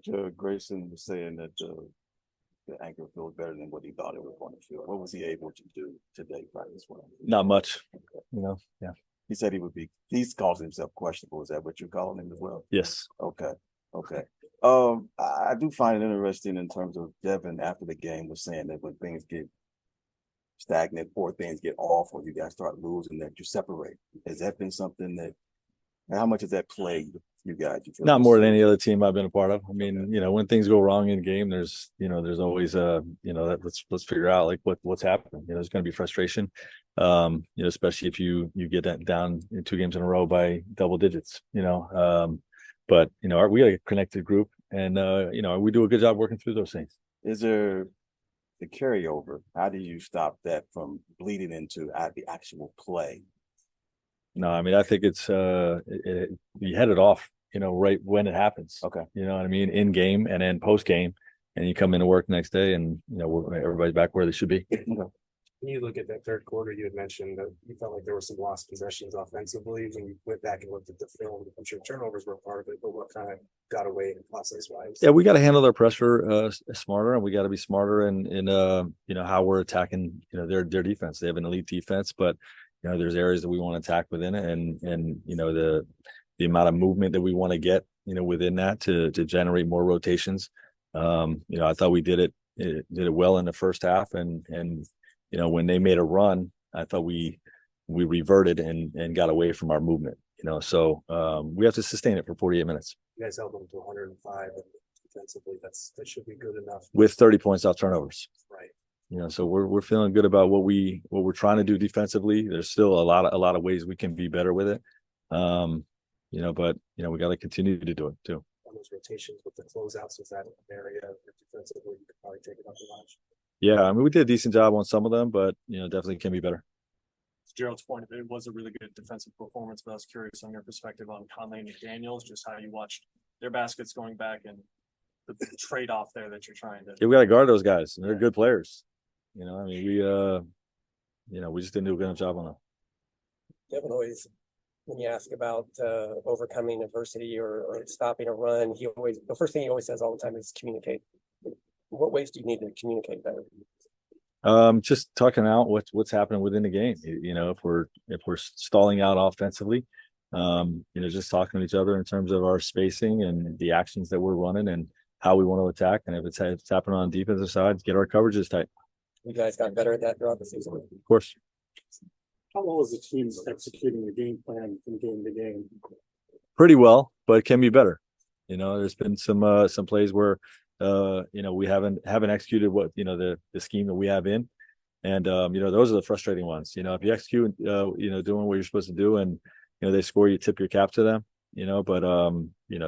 So Grayson was saying that the anchor feels better than what he thought it was going to feel. What was he able to do today, practice-wise? Not much, Yeah. He said he's calls himself questionable. Is that what you're calling him as well? Yes. Okay. I do find it interesting in terms of Devin after the game was saying that when things get stagnant or things get off or you guys start losing, that you separate. Has that been something that, and how much has that played you guys? Not more than any other team I've been a part of. I mean, when things go wrong in game, there's always that let's figure out like what's happening. There's going to be frustration, especially if you get that down in 2 games in a row by double digits. But we got a connected group, and we do a good job working through those things. Is there the carryover? How do you stop that from bleeding into the actual play? No, I mean, I think it's you head it off, right when it happens. Okay. You know what I mean? In game and then post game, and you come into work next day, and everybody's back where they should be. Okay. When you look at that third quarter, you had mentioned that you felt like there were some lost possessions offensively. When you went back and looked at the film, I'm sure turnovers were part of it, but what kind of got away process-wise? Yeah, we got to handle our pressure smarter, and we got to be smarter in how we're attacking their defense. They have an elite defense, but there's areas that we want to attack within it, and the amount of movement that we want to get within that to generate more rotations. I thought we did it well in the first half, and when they made a run, I thought we reverted and got away from our movement. So we have to sustain it for 48 minutes. You guys held them to 105, and defensively, that should be good enough. With 30 points off turnovers. Right. So we're feeling good about what we're trying to do defensively. There's still a lot of ways we can be better with it. But we got to continue to do it too. On those rotations with the closeouts, was that an area defensively you could probably take it up a notch? Yeah, I mean, we did a decent job on some of them, but definitely can be better. Gerald's point, it was a really good defensive performance, but I was curious on your perspective on Conley and McDaniels, just how you watched their baskets going back and the trade-off there that you're trying to. Yeah, we got to guard those guys. They're good players. I mean, we just didn't do a good enough job on them. Devin always, when you ask about overcoming adversity or stopping a run, the first thing he always says all the time is communicate. What ways do you need to communicate better? Just talking out what's happening within the game. If we're stalling out offensively, just talking to each other in terms of our spacing and the actions that we're running and how we want to attack. And if it's happening on the defensive side, get our coverages tight. You guys got better at that throughout the season. Of course. How well is the team executing the game plan from game to game? Pretty well, but it can be better. There's been some plays where we haven't executed what the scheme that we have in, and those are the frustrating ones. If you execute doing what you're supposed to do, and they score, you tip your cap to them. But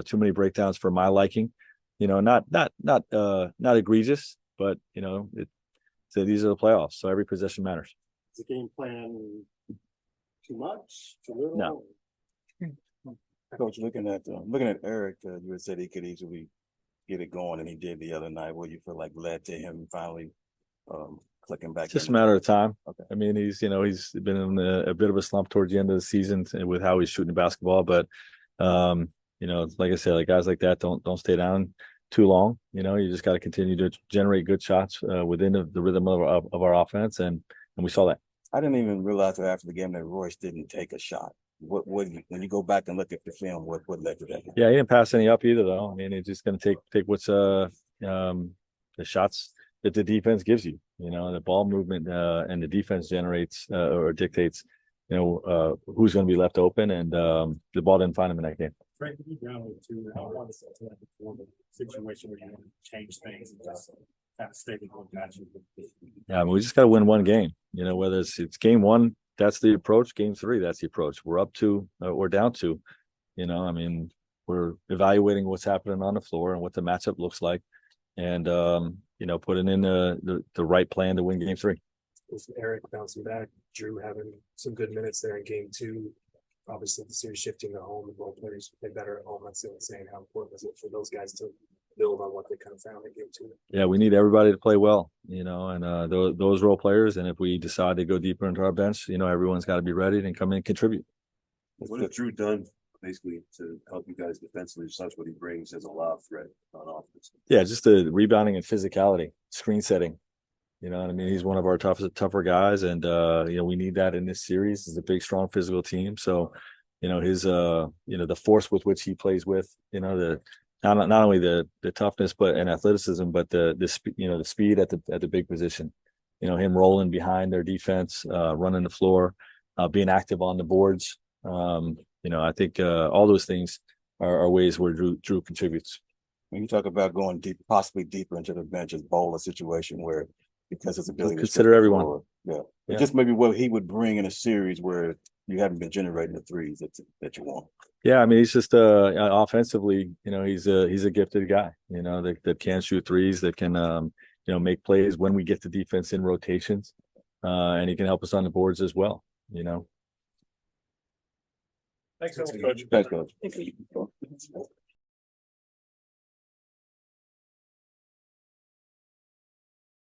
too many breakdowns for my liking. Not egregious, but so these are the playoffs, so every possession matters. Is the game plan too much, too little? No. Coach, looking at Eric, you had said he could easily get it going, and he did the other night. What do you feel like led to him finally clicking back? It's just a matter of time. Okay. I mean, he's been in a bit of a slump towards the end of the season with how he's shooting the basketball, but like I said, like guys like that don't stay down too long. You just got to continue to generate good shots within the rhythm of our offense, and we saw that. I didn't even realize after the game that Royce didn't take a shot. What when you go back and look at the film, what led to that? Yeah, he didn't pass any up either, though. I mean, he's just going to take what's the shots that the defense gives you. The ball movement and the defense generates or dictates. Who's going to be left open, and the ball didn't find him in that game. Frank, you down to one situation where you want to change things and just kind of stay with one match. Yeah, I mean, we just got to win one game. Whether it's game one, that's the approach. Game three, that's the approach. We're up 2 or down 2. I mean, we're evaluating what's happening on the floor and what the matchup looks like, and putting in the right plan to win game 3. With Eric bouncing back, Drew having some good minutes there in game 2. Obviously, the series shifting to home, and role players play better at home. That's saying how important is it for those guys to build on what they kind of found in game 2. Yeah, we need everybody to play well, and those role players. And if we decide to go deeper into our bench, everyone's got to be ready and come in and contribute. What has Drew done basically to help you guys defensively, such what he brings as a lob threat on offense. Yeah, just the rebounding and physicality, screen setting. You know what I mean? He's one of our tougher guys, and we need that in this series. It's a big, strong, physical team. So, his the force with which he plays with, the not only the toughness and athleticism, but the speed at the big position. Him rolling behind their defense, running the floor, being active on the boards. I think all those things are ways where Drew contributes. When you talk about going deep, possibly deeper into the bench, is Bowl a situation where, because his ability to consider everyone. Floor, Yeah. Just maybe what he would bring in a series where you haven't been generating the threes that you want. Yeah, I mean, he's just offensively, he's a gifted guy, that can shoot threes, that can make plays when we get the defense in rotations, and he can help us on the boards as well. Thanks so much, Coach. Thanks, Coach.